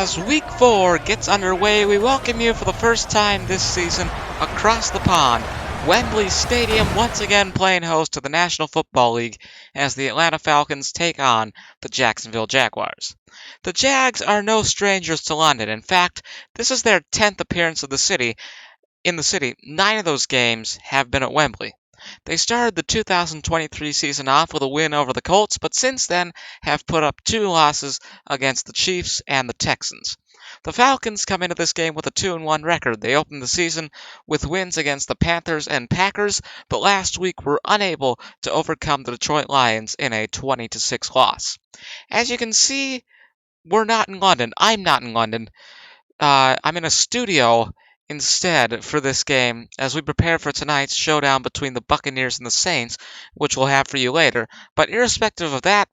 As Week 4 gets underway, we welcome you for the first time this season across the pond. Wembley Stadium once again playing host to the National Football League as the Atlanta Falcons take on the Jacksonville Jaguars. The Jags are no strangers to London. In fact, this is their 10th appearance in the city. 9 of those games have been at Wembley. They started the 2023 season off with a win over the Colts, but since then have put up 2 losses against the Chiefs and the Texans. The Falcons come into this game with a 2-1 record. They opened the season with wins against the Panthers and Packers, but last week were unable to overcome the Detroit Lions in a 20-6 loss. As you can see, we're not in London. I'm not in London. I'm in a studio instead for this game as we prepare for tonight's showdown between the Buccaneers and the Saints, which we'll have for you later. But irrespective of that,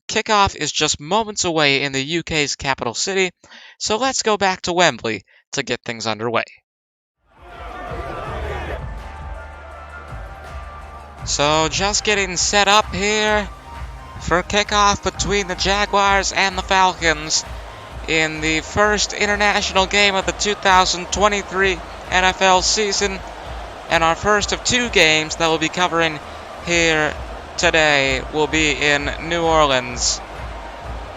kickoff is just moments away in the UK's capital city, so let's go back to Wembley to get things underway. So just getting set up here for kickoff between the Jaguars and the Falcons in the first international game of the 2023 NFL season, and our first of 2 games that we'll be covering here today will be in New Orleans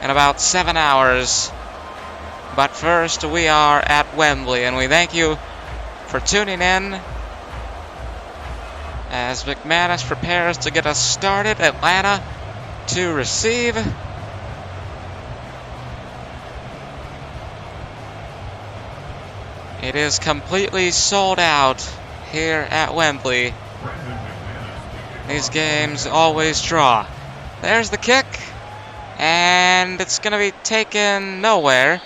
in about 7 hours. But first, we are at Wembley, and we thank you for tuning in as McManus prepares to get us started. Atlanta to receive. It is completely sold out here at Wembley. These games always draw. There's the kick, and it's going to be taken nowhere.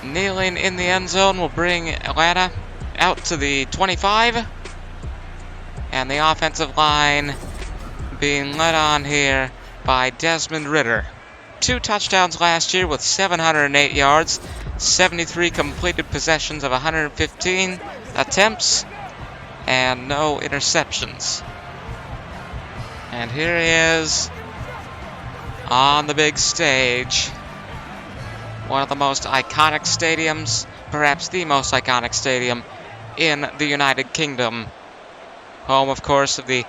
Kneeling in the end zone will bring Atlanta out to the 25, and the offensive line being led on here by Desmond Ridder. 2 touchdowns last year with 708 yards. 73 completed possessions of 115 attempts, and no interceptions. And here he is on the big stage. One of the most iconic stadiums, perhaps the most iconic stadium in the United Kingdom. Home, of course, of the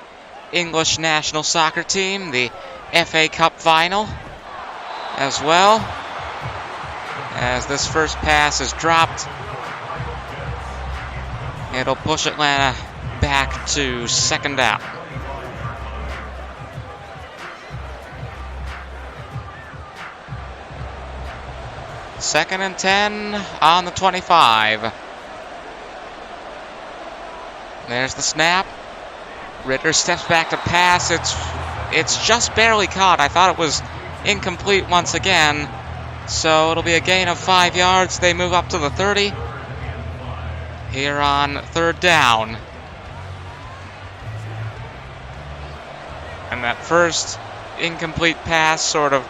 English national soccer team, the FA Cup final as well. As this first pass is dropped, it'll push Atlanta back to second down. Second and 10 on the 25. There's the snap. Ridder steps back to pass. It's just barely caught. I thought it was incomplete once again. So it'll be a gain of 5 yards. They move up to the 30 here on third down. And that first incomplete pass sort of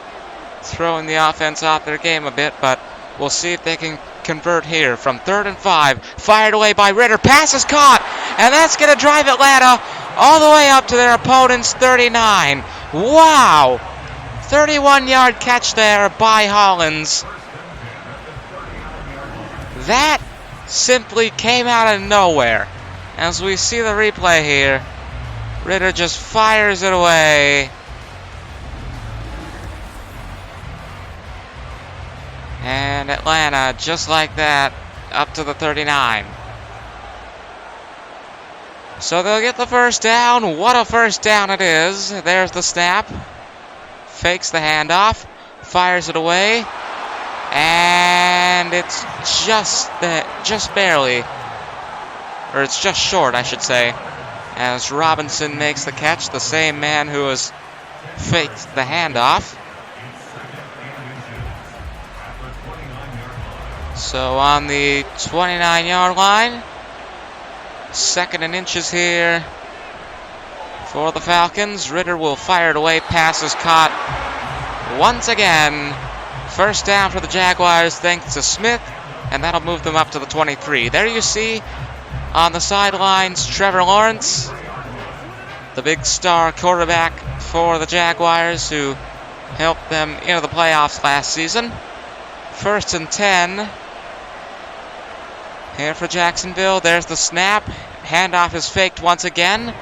throwing the offense off their game a bit, but we'll see if they can convert here from 3rd and 5. Fired away by Ridder. Pass is caught, and that's going to drive Atlanta all the way up to their opponent's 39. Wow! 31-yard catch there by Hollins. That simply came out of nowhere. As we see the replay here, Ridder just fires it away. And Atlanta, just like that, up to the 39. So they'll get the first down. What a first down it is. There's the snap. Fakes the handoff, fires it away, and it's just barely, or it's just short, I should say, as Robinson makes the catch, the same man who has faked the handoff. So on the 29-yard line, 2nd and inches here for the Falcons. Ridder will fire it away. Pass is caught once again. First down for the Jaguars thanks to Smith, and that'll move them up to the 23. There you see on the sidelines Trevor Lawrence, the big star quarterback for the Jaguars who helped them into the playoffs last season. First and 10. Here for Jacksonville. There's the snap. Handoff is faked once again.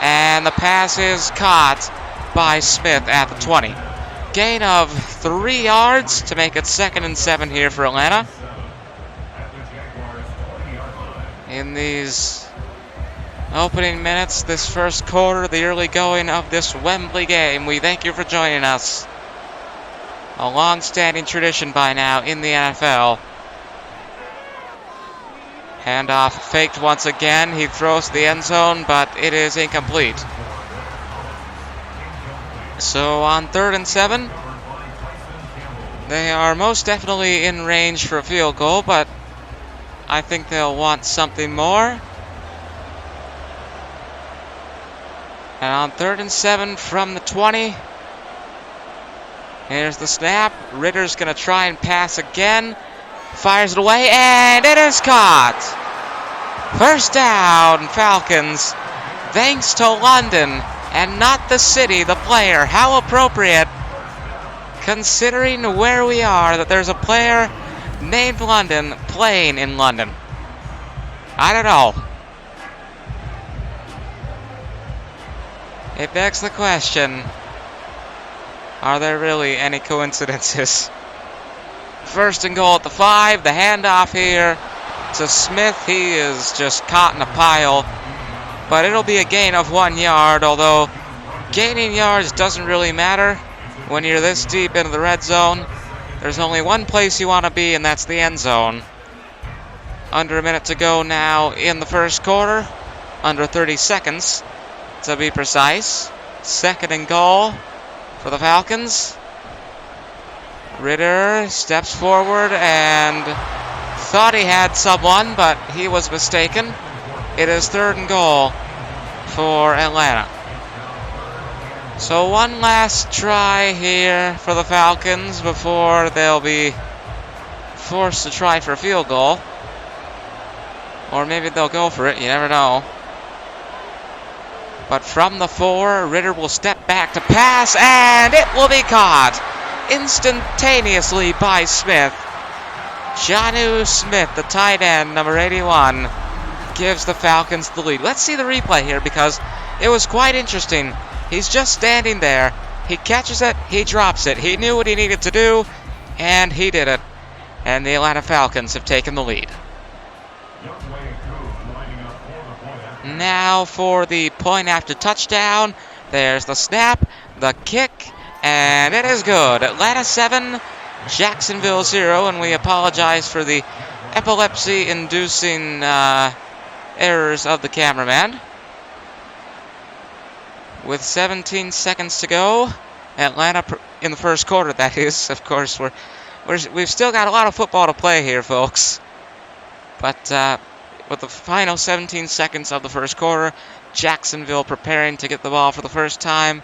And the pass is caught by Smith at the 20. Gain of 3 yards to make it 2nd and 7 here for Atlanta. In these opening minutes, this first quarter, the early going of this Wembley game, we thank you for joining us. A long-standing tradition by now in the NFL. Handoff faked once again. He throws to the end zone, but it is incomplete. So on 3rd and 7, they are most definitely in range for a field goal, but I think they'll want something more. And on 3rd and 7 from the 20, here's the snap. Ritter's going to try and pass again. Fires it away, and it is caught. First down, Falcons. Thanks to London, and not the city, the player. How appropriate, considering where we are, that there's a player named London playing in London. I don't know. It begs the question, are there really any coincidences? First and goal at the 5. The handoff here to Smith. He is just caught in a pile. But it'll be a gain of 1 yard, although gaining yards doesn't really matter when you're this deep into the red zone. There's only one place you want to be, and that's the end zone. Under a minute to go now in the first quarter. Under 30 seconds, to be precise. 2nd and goal for the Falcons. Ritter steps forward and thought he had someone, but he was mistaken. It is 3rd and goal for Atlanta. So one last try here for the Falcons before they'll be forced to try for a field goal. Or maybe they'll go for it, you never know. But from the 4, Ritter will step back to pass, and it will be caught instantaneously by Smith. Jonnu Smith, the tight end, number 81, gives the Falcons the lead. Let's see the replay here because it was quite interesting. He's just standing there. He catches it, he drops it. He knew what he needed to do, and he did it. And the Atlanta Falcons have taken the lead. Now for the point after touchdown. There's the snap, the kick, and it is good. Atlanta 7, Jacksonville 0, and we apologize for the epilepsy-inducing errors of the cameraman. With 17 seconds to go, Atlanta in the first quarter, that is. Of course, we've still got a lot of football to play here, folks. But with the final 17 seconds of the first quarter, Jacksonville preparing to get the ball for the first time.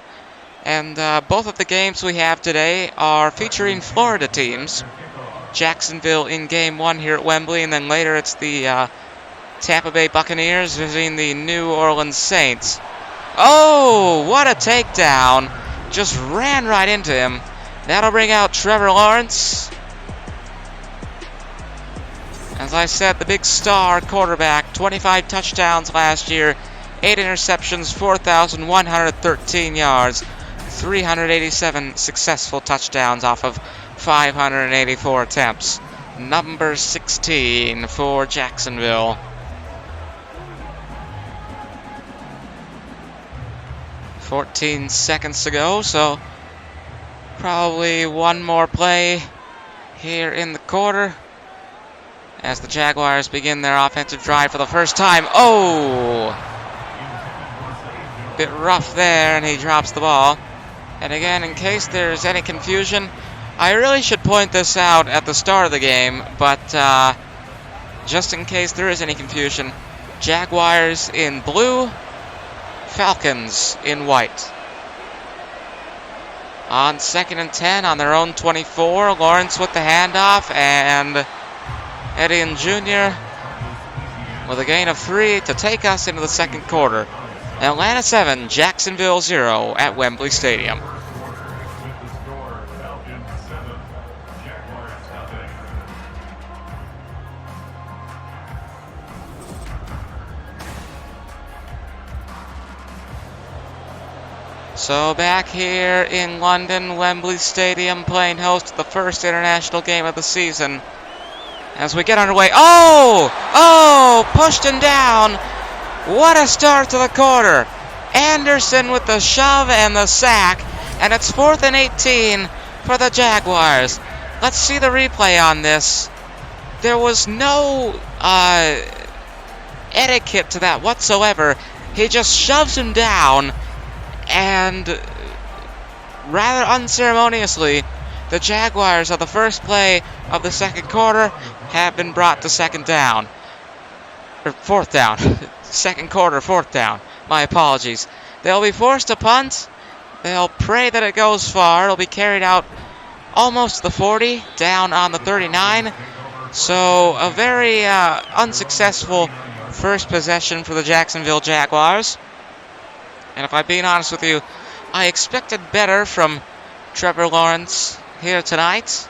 And both of the games we have today are featuring Florida teams. Jacksonville in Game 1 here at Wembley, and then later it's the Tampa Bay Buccaneers visiting the New Orleans Saints. Oh, what a takedown. Just ran right into him. That'll bring out Trevor Lawrence. As I said, the big star quarterback, 25 touchdowns last year, 8 interceptions, 4,113 yards, 387 successful touchdowns off of 584 attempts. Number 16 for Jacksonville. 14 seconds to go, so probably one more play here in the quarter as the Jaguars begin their offensive drive for the first time. Oh! Bit rough there, and he drops the ball. And again, in case there's any confusion, I really should point this out at the start of the game, but just in case there is any confusion, Jaguars in blue, Falcons in white. On 2nd and 10 on their own 24, Lawrence with the handoff, and Etienne Jr. with a gain of 3 to take us into the second quarter. Atlanta 7, Jacksonville 0 at Wembley Stadium. So back here in London, Wembley Stadium, playing host to the first international game of the season. As we get underway, pushed him down. What a start to the quarter. Anderson with the shove and the sack, and it's 4th and 18 for the Jaguars. Let's see the replay on this. There was no etiquette to that whatsoever. He just shoves him down, and rather unceremoniously, the Jaguars on the first play of the second quarter have been brought to second down. Or fourth down. Second quarter, fourth down. My apologies. They'll be forced to punt. They'll pray that it goes far. It'll be carried out almost to the 40, down on the 39. So a very unsuccessful first possession for the Jacksonville Jaguars. And if I'm being honest with you, I expected better from Trevor Lawrence here tonight.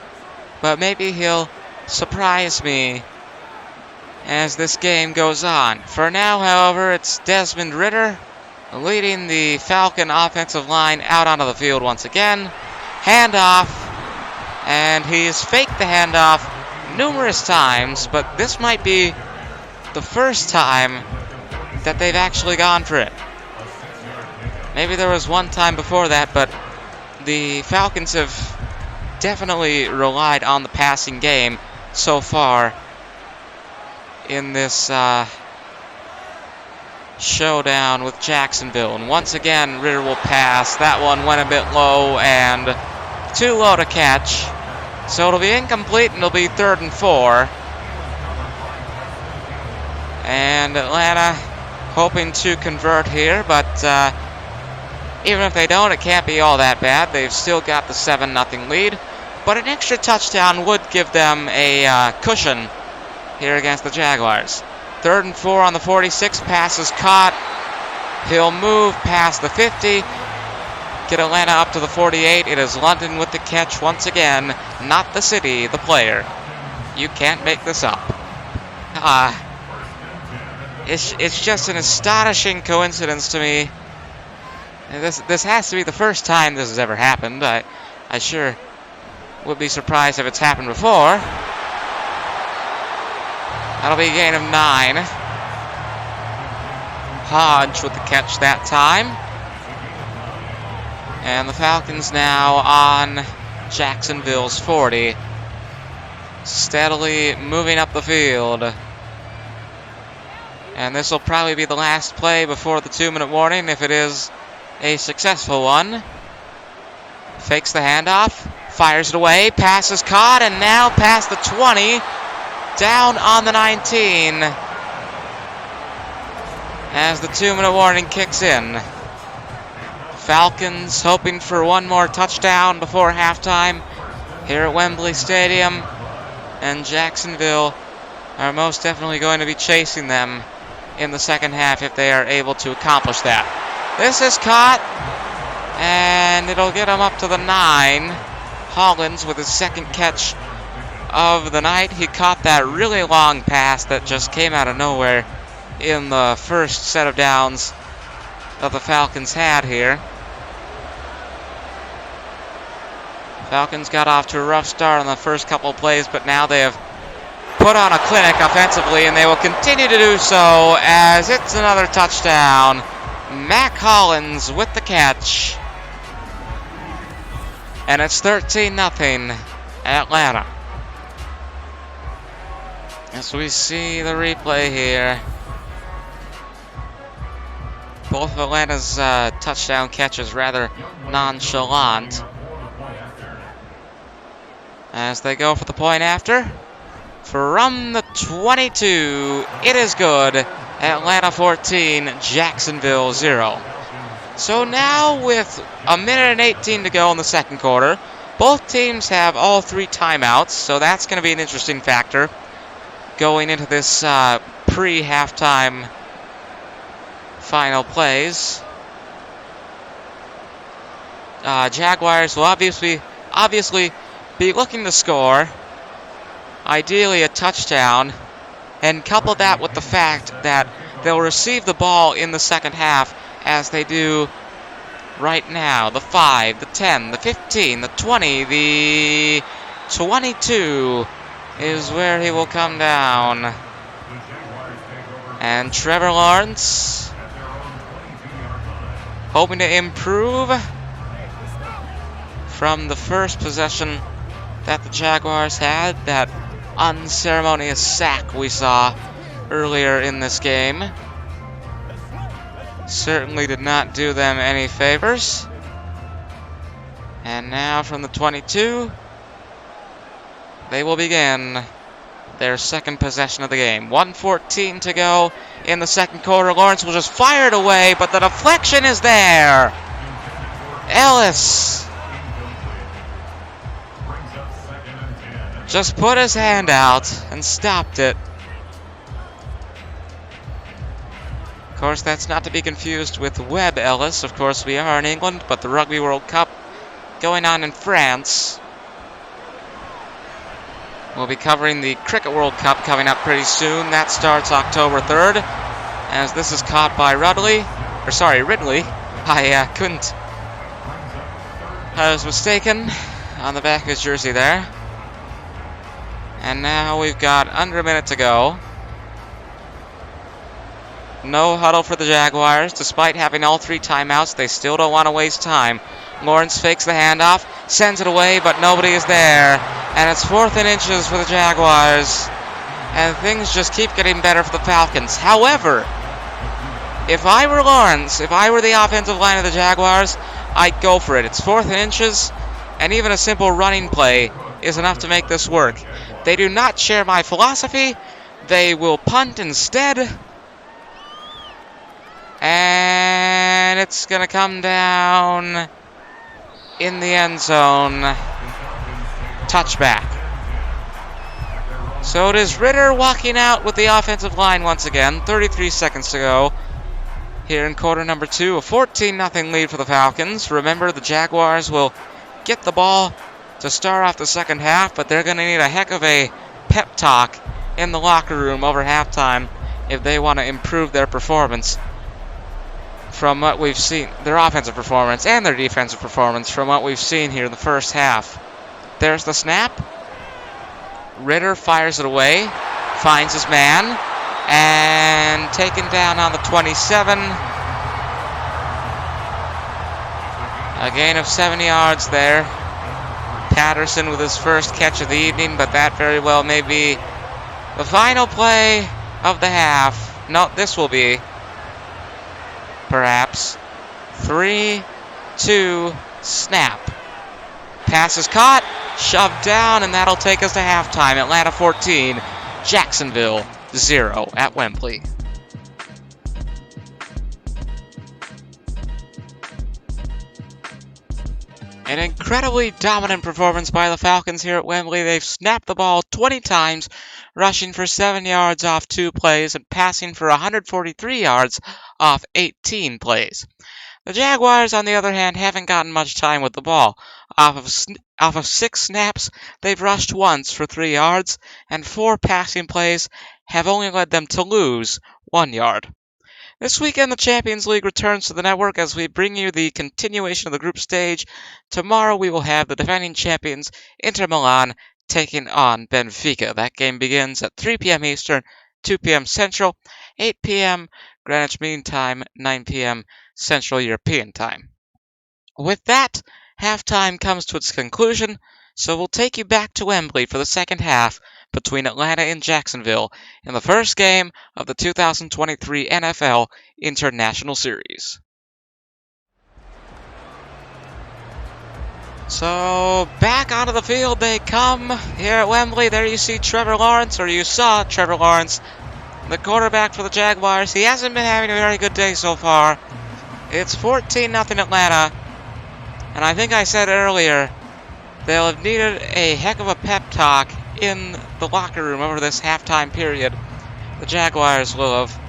But maybe he'll surprise me as this game goes on. For now, however, it's Desmond Ridder leading the Falcon offensive line out onto the field once again. Handoff, and he's faked the handoff numerous times, but this might be the first time that they've actually gone for it. Maybe there was one time before that, but the Falcons have definitely relied on the passing game so far in this showdown with Jacksonville. And once again, Ridder will pass. That one went a bit low and too low to catch. So it'll be incomplete, and it'll be 3rd and 4. And Atlanta hoping to convert here, but even if they don't, it can't be all that bad. They've still got the 7-0 lead. But an extra touchdown would give them a cushion here against the Jaguars. 3rd and 4 on the 46. Pass is caught. He'll move past the 50. Get Atlanta up to the 48. It is London with the catch once again. Not the city, the player. You can't make this up. It's just an astonishing coincidence to me. This has to be the first time this has ever happened. I sure would be surprised if it's happened before. That'll be a gain of 9. Hodge with the catch that time. And the Falcons now on Jacksonville's 40. Steadily moving up the field. And this will probably be the last play before the 2-minute warning, if it is a successful one. Fakes the handoff. Fires it away. Pass is caught, and now past the 20. Down on the 19 as the 2-minute warning kicks in. Falcons hoping for one more touchdown before halftime here at Wembley Stadium, and Jacksonville are most definitely going to be chasing them in the second half if they are able to accomplish that. This is caught, and it'll get them up to the 9. Hollins with his second catch of the night. He caught that really long pass that just came out of nowhere in the first set of downs that the Falcons had here. Falcons got off to a rough start on the first couple of plays, but now they have put on a clinic offensively, and they will continue to do so as it's another touchdown. Mac Hollins with the catch. And it's 13-0 Atlanta. As we see the replay here, both of Atlanta's touchdown catches rather nonchalant as they go for the point after. From the 22, it is good. Atlanta 14, Jacksonville 0. So now with a minute and 18 to go in the second quarter, both teams have all 3 timeouts, so that's going to be an interesting factor going into this pre-halftime final plays. Jaguars will obviously be looking to score, ideally a touchdown, and couple that with the fact that they'll receive the ball in the second half as they do right now. The 5, the 10, the 15, the 20, the 22 is where he will come down. And Trevor Lawrence, hoping to improve from the first possession that the Jaguars had, that unceremonious sack we saw earlier in this game. Certainly did not do them any favors. And now from the 22, they will begin their second possession of the game. 1:14 to go in the second quarter. Lawrence will just fire it away, but the deflection is there. Ellis just put his hand out and stopped it. Of course, that's not to be confused with Webb Ellis. Of course, we are in England, but the Rugby World Cup going on in France. We'll be covering the Cricket World Cup coming up pretty soon. That starts October 3rd. As this is caught by Ridley. I was mistaken on the back of his jersey there. And now we've got under a minute to go. No huddle for the Jaguars. Despite having all 3 timeouts, they still don't want to waste time. Lawrence fakes the handoff, sends it away, but nobody is there. And it's 4th and inches for the Jaguars. And things just keep getting better for the Falcons. However, if I were Lawrence, if I were the offensive line of the Jaguars, I'd go for it. It's 4th and inches, and even a simple running play is enough to make this work. They do not share my philosophy. They will punt instead. And it's going to come down in the end zone. Touchback. So it is Ritter walking out with the offensive line once again. 33 seconds to go here in quarter number 2. A 14-0 lead for the Falcons. Remember, the Jaguars will get the ball to start off the second half, but they're going to need a heck of a pep talk in the locker room over halftime if they want to improve their performance from what we've seen, their offensive performance and their defensive performance from what we've seen here in the first half. There's the snap. Ritter fires it away, finds his man, and taken down on the 27. A gain of 7 yards there. Patterson with his first catch of the evening, but that very well may be the final play of the half. No, this will be, perhaps. 3, 2, snap. Pass is caught, shoved down, and that'll take us to halftime. Atlanta 14, Jacksonville 0 at Wembley. An incredibly dominant performance by the Falcons here at Wembley. They've snapped the ball 20 times, rushing for 7 yards off 2 plays and passing for 143 yards off 18 plays. The Jaguars, on the other hand, haven't gotten much time with the ball. Off of 6 snaps, they've rushed once for 3 yards, and 4 passing plays have only led them to lose 1 yard. This weekend, the Champions League returns to the network as we bring you the continuation of the group stage. Tomorrow, we will have the defending champions, Inter Milan, taking on Benfica. That game begins at 3 p.m. Eastern, 2 p.m. Central, 8 p.m. Greenwich Mean Time, 9 p.m. Central European Time. With that, halftime comes to its conclusion, so we'll take you back to Wembley for the second half between Atlanta and Jacksonville in the first game of the 2023 NFL International Series. So, back onto the field they come here at Wembley. There you see Trevor Lawrence, or you saw Trevor Lawrence, the quarterback for the Jaguars. He hasn't been having a very good day so far. It's 14-0 Atlanta, and I think I said earlier, they'll have needed a heck of a pep talk in the locker room over this halftime period. The Jaguars will have,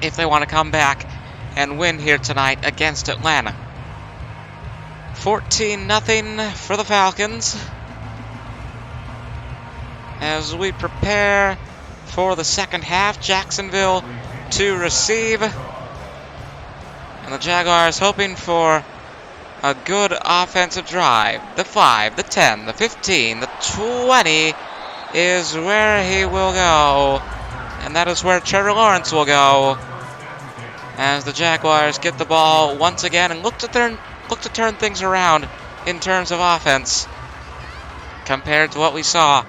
if they want to come back and win here tonight against Atlanta. 14-0 for the Falcons as we prepare for the second half. Jacksonville to receive, and the Jaguars hoping for a good offensive drive. The 5, the 10, the 15, the 20 is where he will go. And that is where Trevor Lawrence will go. As the Jaguars get the ball once again and look to turn things around in terms of offense compared to what we saw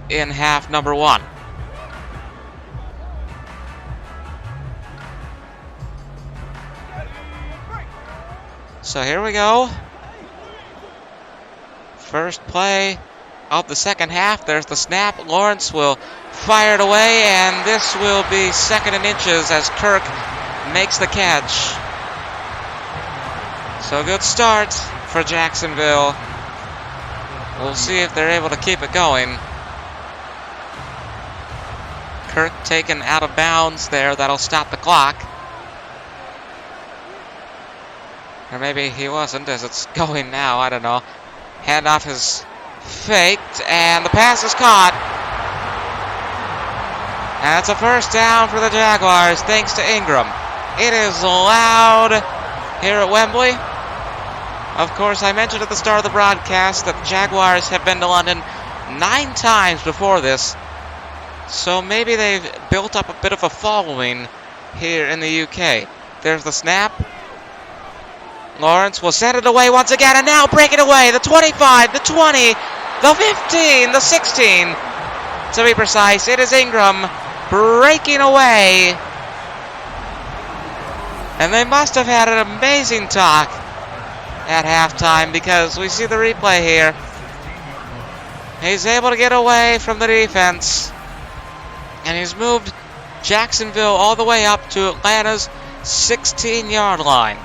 in half number 1. So here we go. First play of the second half. There's the snap. Lawrence will fire it away, and this will be 2nd and inches as Kirk makes the catch. So good start for Jacksonville. We'll see if they're able to keep it going. Kirk taken out of bounds there. That'll stop the clock. Or maybe he wasn't, as it's going now. I don't know. Handoff is faked, and the pass is caught. And it's a first down for the Jaguars, thanks to Ingram. It is loud here at Wembley. Of course, I mentioned at the start of the broadcast that the Jaguars have been to London 9 times before this. So maybe they've built up a bit of a following here in the UK. There's the snap. Lawrence will send it away once again, and now break it away. The 25, the 20, the 15, the 16. To be precise, it is Ingram breaking away. And they must have had an amazing talk at halftime, because we see the replay here. He's able to get away from the defense, and he's moved Jacksonville all the way up to Atlanta's 16-yard line.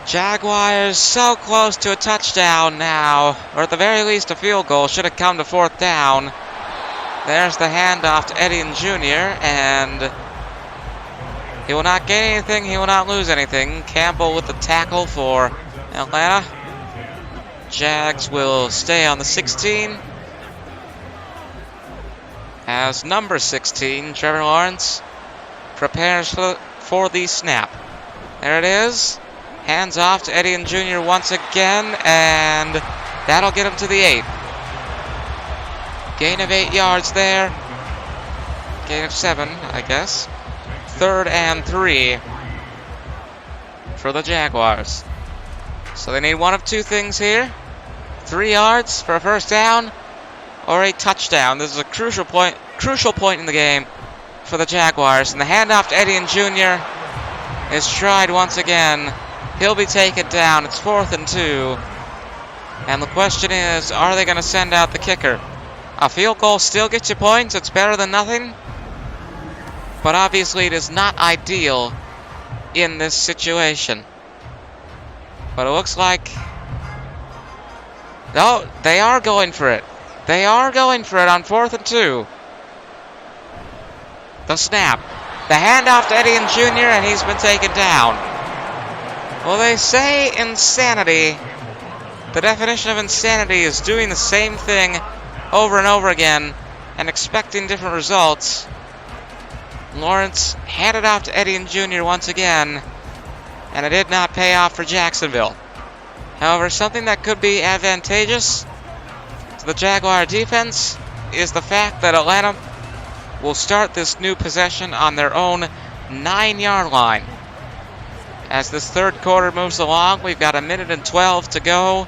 Jaguars so close to a touchdown now, or at the very least a field goal. Should have come to 4th down. There's the handoff to Etienne Jr., and he will not gain anything, he will not lose anything. Campbell with the tackle for Atlanta. Jags will stay on the 16. As number 16, Trevor Lawrence prepares for the snap. There it is. Hands off to Etienne Jr. once again, and that'll get him to the 8. Gain of 8 yards there. Gain of 7, I guess. 3rd and 3 for the Jaguars. So they need one of two things here. 3 yards for a first down, or a touchdown. This is a crucial point in the game for the Jaguars. And the handoff to Etienne Jr. is tried once again. He'll be taken down. It's 4th and 2. And the question is, are they going to send out the kicker? A field goal still gets you points. It's better than nothing. But obviously it is not ideal in this situation. But it looks like... No, they are going for it. They are going for it on 4th and 2. The snap. The handoff to Etienne Jr., and he's been taken down. Well, they say insanity. The definition of insanity is doing the same thing over and over again and expecting different results. Lawrence handed off to Etienne Jr. once again, and it did not pay off for Jacksonville. However, something that could be advantageous to the Jaguar defense is the fact that Atlanta will start this new possession on their own 9-yard line. As this 3rd quarter moves along, we've got 1 minute and 12 to go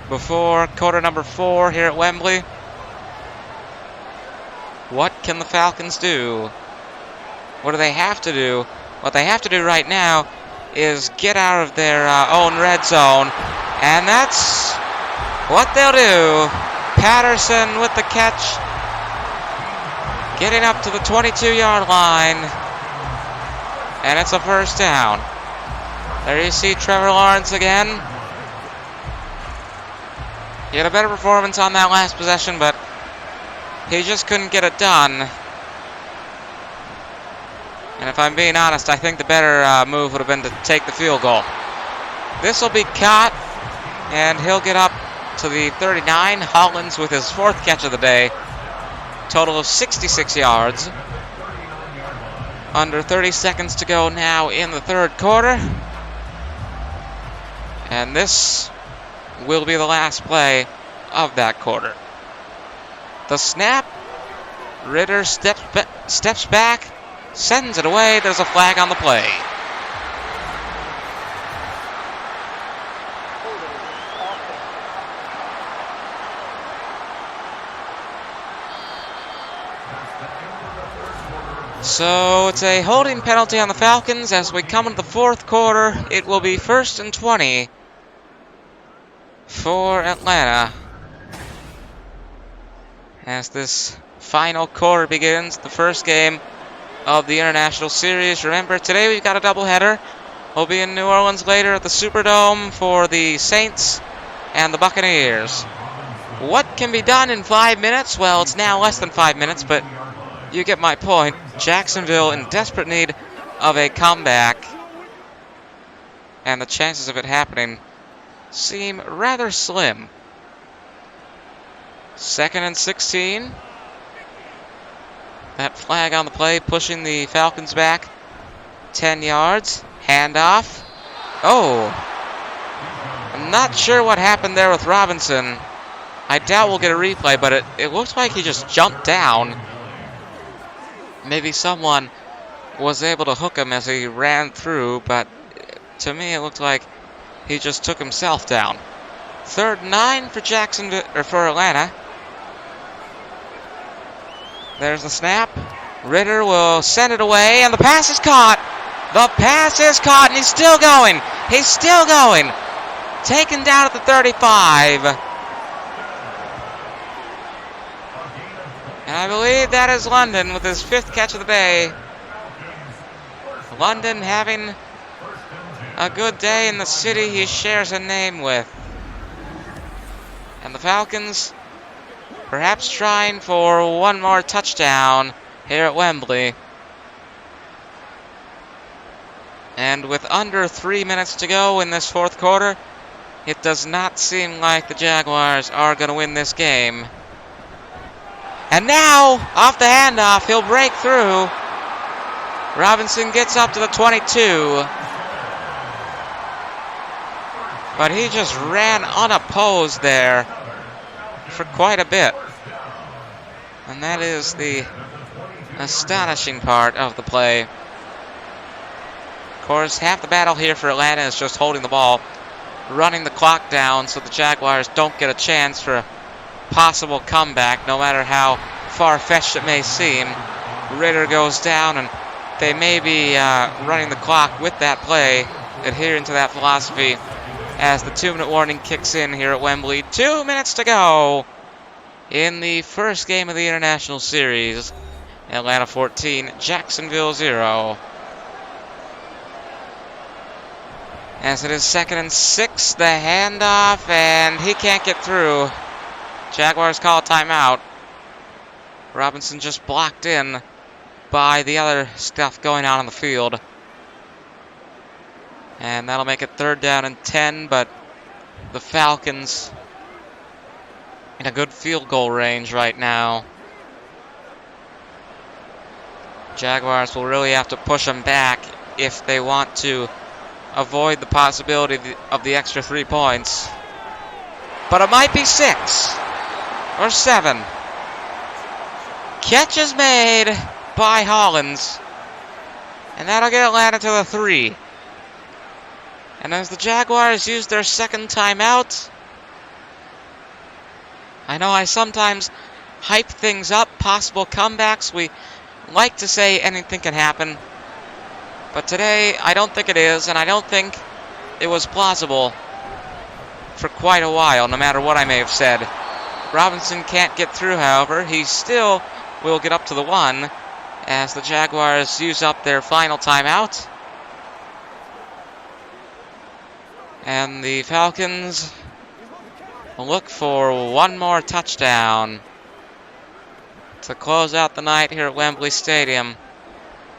before quarter number 4 here at Wembley. What can the Falcons do? What do they have to do? What they have to do right now is get out of their own red zone, and that's what they'll do. Patterson with the catch, getting up to the 22-yard line, and it's a first down. There you see Trevor Lawrence again. He had a better performance on that last possession, but he just couldn't get it done. And if I'm being honest, I think the better move would have been to take the field goal. This will be caught, and he'll get up to the 39. Hollins with his 4th catch of the day. Total of 66 yards. Under 30 seconds to go now in the 3rd quarter. And this will be the last play of that quarter. The snap. Ritter steps back, sends it away. There's a flag on the play. So it's a holding penalty on the Falcons. As we come into the fourth quarter, it will be 1st and 20 for Atlanta. As this final quarter begins, the first game of the International Series. Remember, today we've got a doubleheader. We'll be in New Orleans later at the Superdome for the Saints and the Buccaneers. What can be done in 5 minutes? Well, it's now less than 5 minutes, but you get my point. Jacksonville in desperate need of a comeback, and the chances of it happening seem rather slim. 2nd and 16. That flag on the play pushing the Falcons back 10 yards. Handoff. Oh. I'm not sure what happened there with Robinson. I doubt we'll get a replay, but it looks like he just jumped down. Maybe someone was able to hook him as he ran through, but to me it looked like he just took himself down. 3rd and 9 for Jacksonville, or for Atlanta. There's the snap. Ritter will send it away, and the pass is caught. The pass is caught, and he's still going. He's still going. Taken down at the 35. And I believe that is London with his 5th catch of the day. London having a good day in the city he shares a name with. And the Falcons perhaps trying for one more touchdown here at Wembley. And with under 3 minutes to go in this fourth quarter, it does not seem like the Jaguars are going to win this game. And now, off the handoff, he'll break through. Robinson gets up to the 22. But he just ran unopposed there for quite a bit. And that is the astonishing part of the play. Of course, half the battle here for Atlanta is just holding the ball, running the clock down so the Jaguars don't get a chance for a possible comeback, no matter how far-fetched it may seem. Ritter goes down, and they may be running the clock with that play, adhering to that philosophy, as the 2-minute warning kicks in here at Wembley. 2 minutes to go in the first game of the International Series. Atlanta 14, Jacksonville 0. As it is 2nd and 6, the handoff, and he can't get through. Jaguars call a timeout. Robinson just blocked in by the other stuff going on the field. And that'll make it 3rd down and 10, but the Falcons in a good field goal range right now. Jaguars will really have to push them back if they want to avoid the possibility of the extra 3 points. But it might be 6 or 7. Catch is made by Hollins, and that'll get Atlanta to the 3. And as the Jaguars use their 2nd timeout, I know I sometimes hype things up, possible comebacks. We like to say anything can happen, but today I don't think it is, and I don't think it was plausible for quite a while, no matter what I may have said. Robinson can't get through, however. He still will get up to the 1 as the Jaguars use up their final timeout. And the Falcons will look for one more touchdown to close out the night here at Wembley Stadium.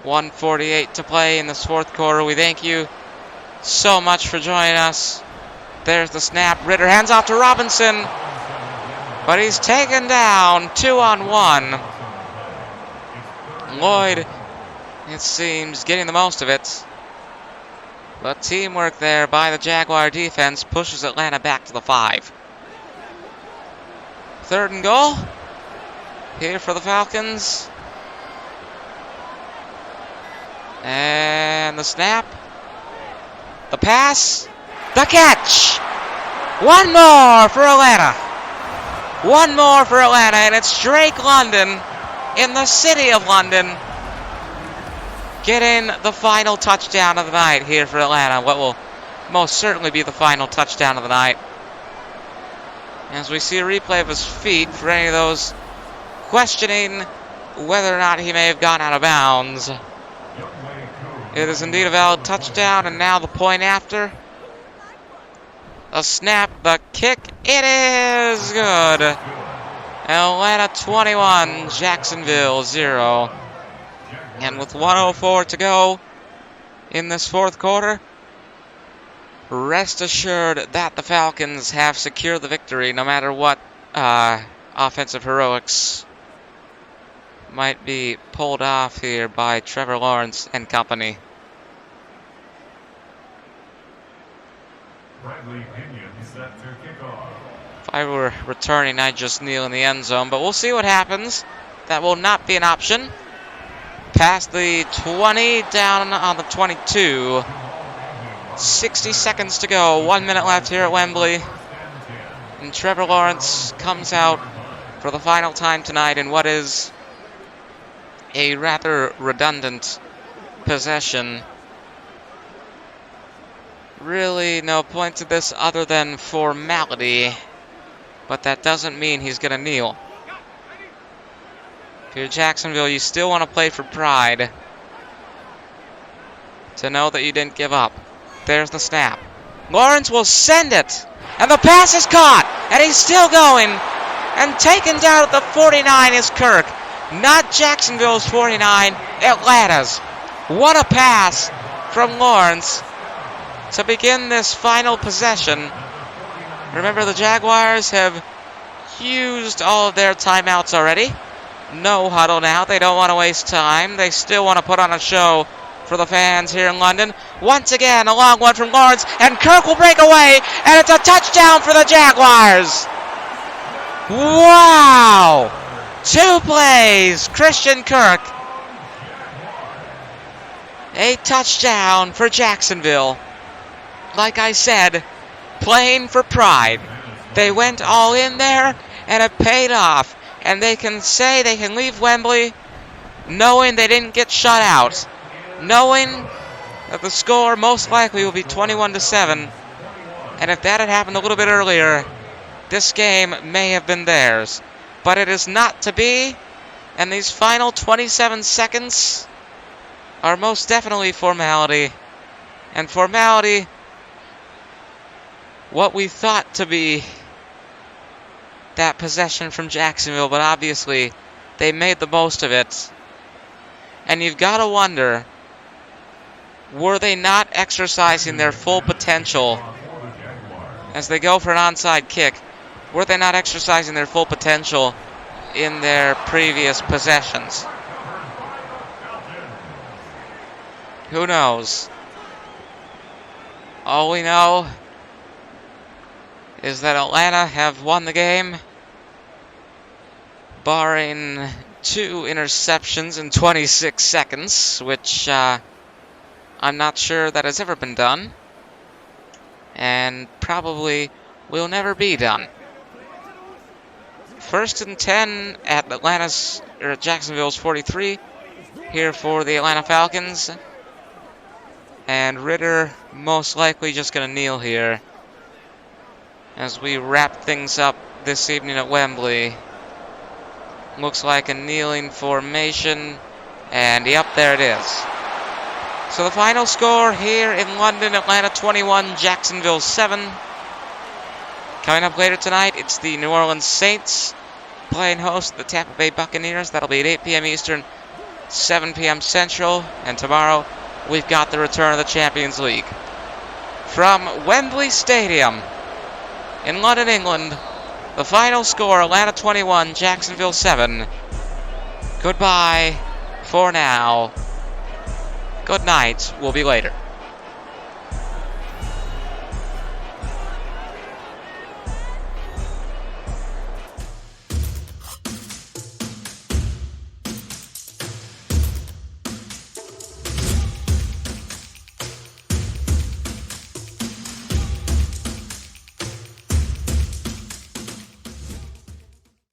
1:48 to play in this fourth quarter. We thank you so much for joining us. There's the snap. Ritter hands off to Robinson, but he's taken down 2-on-1. Lloyd, it seems, getting the most of it. But teamwork there by the Jaguar defense pushes Atlanta back to the 5. 3rd and goal here for the Falcons. And the snap. The pass. The catch. One more for Atlanta. One more for Atlanta, and it's Drake London in the city of London getting the final touchdown of the night here for Atlanta. What will most certainly be the final touchdown of the night. As we see a replay of his feet for any of those questioning whether or not he may have gone out of bounds. It is indeed a valid touchdown, and now the point after. The snap, the kick, it is good. Atlanta 21, Jacksonville 0. And with 1:04 to go in this 4th quarter, rest assured that the Falcons have secured the victory no matter what offensive heroics might be pulled off here by Trevor Lawrence and company. If I were returning, I'd just kneel in the end zone, but we'll see what happens. That will not be an option. Past the 20, down on the 22. 60 seconds to go, 1 minute left here at Wembley. And Trevor Lawrence comes out for the final time tonight in what is a rather redundant possession. Really no point to this other than formality, but that doesn't mean he's going to kneel. If you're Jacksonville, you still want to play for pride, to know that you didn't give up. There's the snap. Lawrence will send it, and the pass is caught, and he's still going, and taken down at the 49 is Kirk. Not Jacksonville's 49, Atlanta's. What a pass from Lawrence to begin this final possession. Remember, the Jaguars have used all of their timeouts already. No huddle now. They don't want to waste time. They still want to put on a show for the fans here in London. Once again, a long one from Lawrence, and Kirk will break away, and it's a touchdown for the Jaguars. Wow! 2 plays, Christian Kirk. A touchdown for Jacksonville. Like I said, playing for pride. They went all in there, and it paid off. And they can say they can leave Wembley knowing they didn't get shut out. Knowing that the score most likely will be 21-7. And if that had happened a little bit earlier, this game may have been theirs. But it is not to be. And these final 27 seconds are most definitely formality. And formality, what we thought to be that possession from Jacksonville, but obviously they made the most of it. And you've got to wonder, were they not exercising their full potential as they go for an onside kick? Were they not exercising their full potential in their previous possessions? Who knows? All we know is that Atlanta have won the game, barring 2 interceptions in 26 seconds, which I'm not sure that has ever been done, and probably will never be done. 1st and 10 at Jacksonville's 43, here for the Atlanta Falcons, and Ritter most likely just going to kneel here as we wrap things up this evening at Wembley. Looks like a kneeling formation, and yep, there it is. So the final score here in London, Atlanta 21, Jacksonville 7. Coming up later tonight, it's the New Orleans Saints playing host to the Tampa Bay Buccaneers. That'll be at 8 p.m. Eastern, 7 p.m. Central. And tomorrow, we've got the return of the Champions League. From Wembley Stadium in London, England, the final score, Atlanta 21, Jacksonville 7. Goodbye for now. Good night. We'll be later.